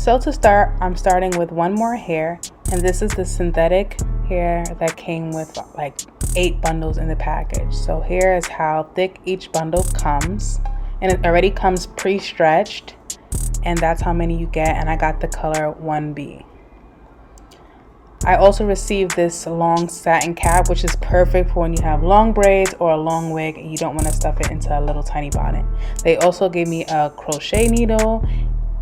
So to start, I'm starting with one more hair, and this is the synthetic hair that came with like 8 bundles in the package. So here is how thick each bundle comes, and it already comes pre-stretched, and that's how many you get, and I got the color 1B. I also received this long satin cap, which is perfect for when you have long braids or a long wig and you don't want to stuff it into a little tiny bonnet. They also gave me a crochet needle,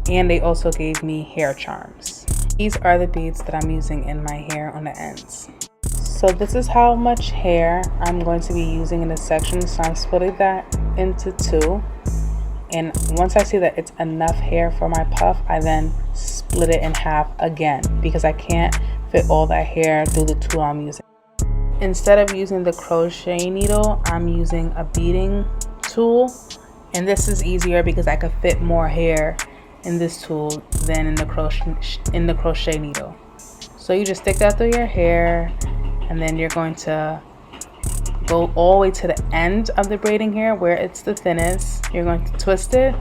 and they also gave me hair charms. These are the beads that I'm using in my hair on the ends. So this is how much hair I'm going to be using in this section. So I'm splitting that into 2. And once I see that it's enough hair for my puff, I then split it in half again because I can't fit all that hair through the tool I'm using. Instead of using the crochet needle, I'm using a beading tool, and this is easier because I could fit more hair in this tool than in the crochet needle. So you just stick that through your hair, and then you're going to go all the way to the end of the braiding hair where it's the thinnest. You're going to twist it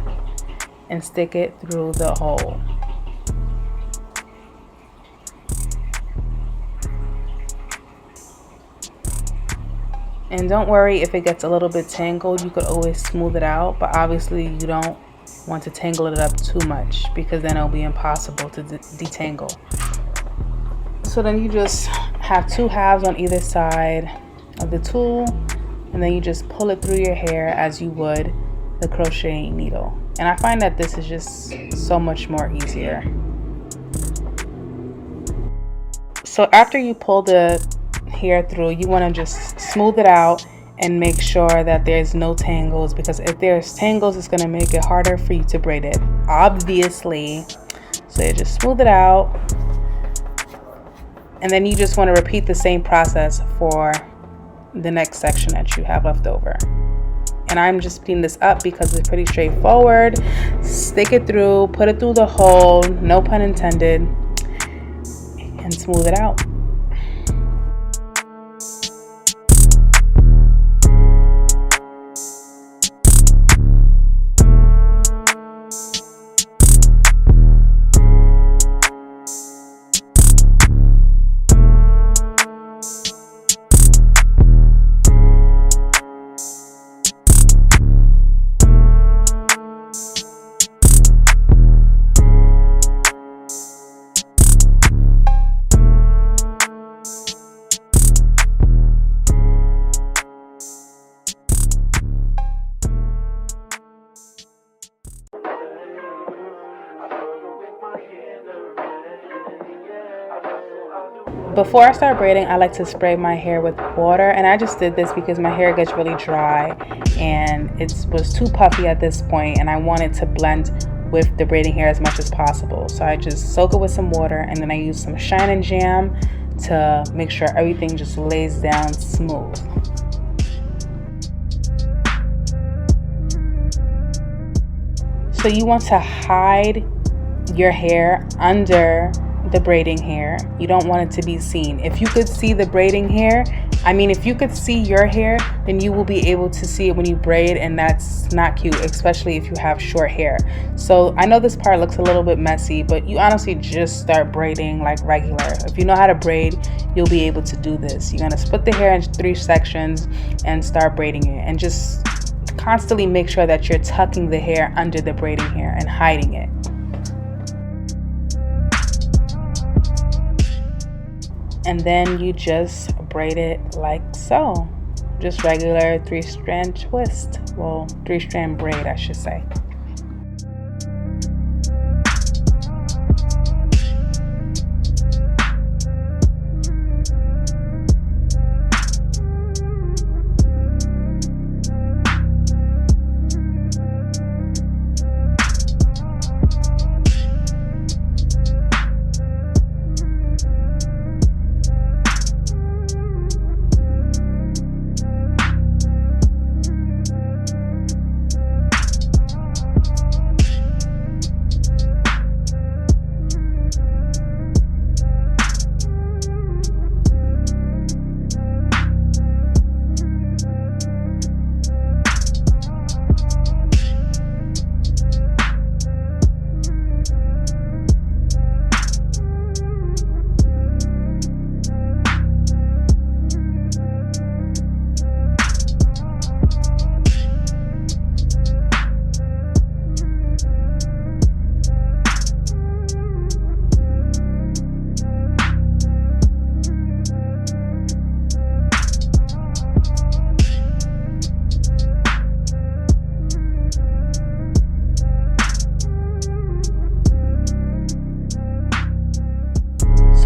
and stick it through the hole. And don't worry if it gets a little bit tangled, you could always smooth it out, but obviously you don't want to tangle it up too much because then it'll be impossible to detangle. So then you just have 2 halves on either side of the tool, and then you just pull it through your hair as you would the crochet needle. And I find that this is just so much more easier. So after you pull the hair through, you want to just smooth it out and make sure that there's no tangles, because if there's tangles, it's going to make it harder for you to braid it, obviously. So you just smooth it out, and then you just want to repeat the same process for the next section that you have left over. And I'm just speeding this up because it's pretty straightforward. Stick it through, put it through the hole, no pun intended, and smooth it out. Before I start braiding, I like to spray my hair with water, and I just did this because my hair gets really dry and it was too puffy at this point, and I wanted to blend with the braiding hair as much as possible. So I just soak it with some water, and then I use some Shine and Jam to make sure everything just lays down smooth. So you want to hide your hair under the braiding hair. You don't want it to be seen. If you could see the braiding hair, if you could see your hair, then you will be able to see it when you braid, and that's not cute, especially if you have short hair. So I know this part looks a little bit messy, but you honestly just start braiding like regular. If you know how to braid, you'll be able to do this. You're gonna split the hair into 3 sections and start braiding it, and just constantly make sure that you're tucking the hair under the braiding hair and hiding it. And then you just braid it like so. Just regular 3-strand twist. Well, 3-strand braid, I should say.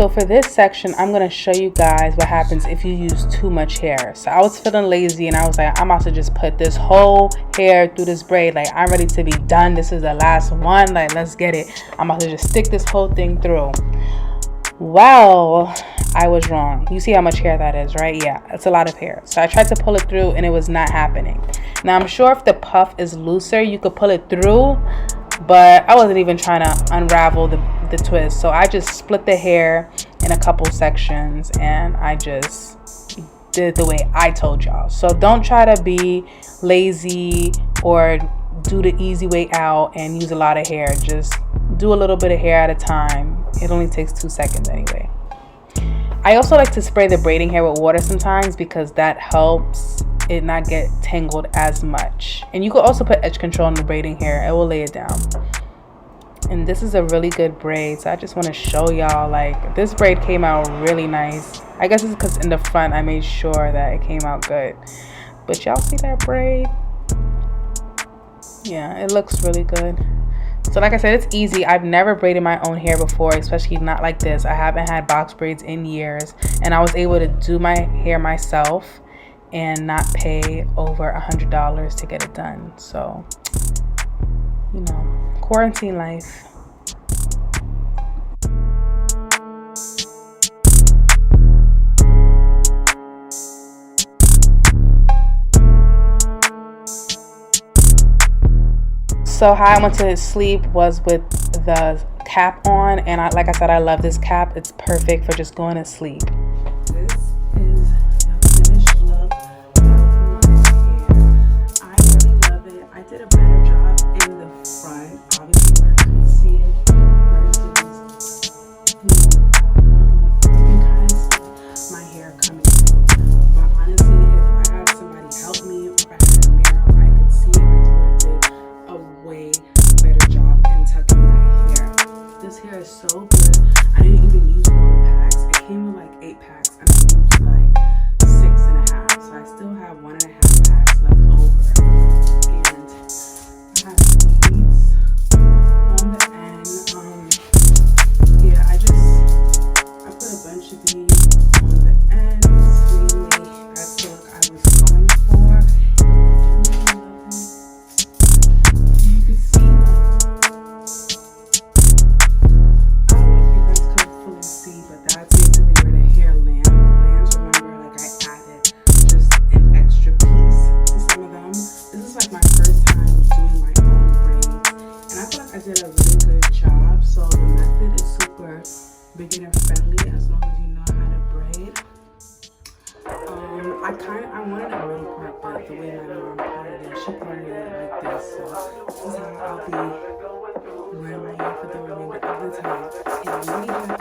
So for this section, I'm going to show you guys what happens if you use too much hair. So I was feeling lazy and I was like, I'm about to just put this whole hair through this braid. Like, I'm ready to be done. This is the last one. Like, let's get it. I'm about to just stick this whole thing through. Well, I was wrong. You see how much hair that is, right? Yeah, it's a lot of hair. So I tried to pull it through and it was not happening. Now, I'm sure if the puff is looser, you could pull it through, but I wasn't even trying to unravel the twist. So I just split the hair in a couple sections and I just did it the way I told y'all. So don't try to be lazy or do the easy way out and use a lot of hair. Just do a little bit of hair at a time. It only takes 2 seconds anyway. I also like to spray the braiding hair with water sometimes because that helps it not get tangled as much. And you could also put edge control on the braiding hair. It will lay it down. And this is a really good braid, so I just want to show y'all, like, this braid came out really nice. I guess it's because in the front I made sure that it came out good. But y'all see that braid? Yeah, it looks really good. So like I said, it's easy. I've never braided my own hair before, especially not like this. I haven't had box braids in years, and I was able to do my hair myself and not pay over $100 to get it done. So, you know, quarantine life. So how I went to sleep was with the cap on, and like I said, I love this cap. It's perfect for just going to sleep. This is the finished look of my hair. I really love it. I did a better job in the front, obviously where I couldn't see it, versus, you can kind of see my hair coming through. But honestly, if I had somebody help me, or if I had a mirror, I could see it. I would have did a way better job in tucking my hair. This hair is so good. I didn't even use all the packs. It came with like 8 packs and I used like 6.5. So I still have 1.5 packs left over. And I have beads on the end. Yeah, I put a bunch of beads on the ends. Mainly that's the look I was going for. You can see, I don't know if you guys could fully see, but that's basically where the hair lands. Remember, like I added just an extra piece to some of them. This is like my first time doing my own braids, and I feel like I did a really good job. So the method is super beginner friendly as long as you know how to braid. I wanted a middle part, but the way my mom parted it, she parted it like this. So this is how I'll be wearing my hair for the remainder of the time. And I'm really happy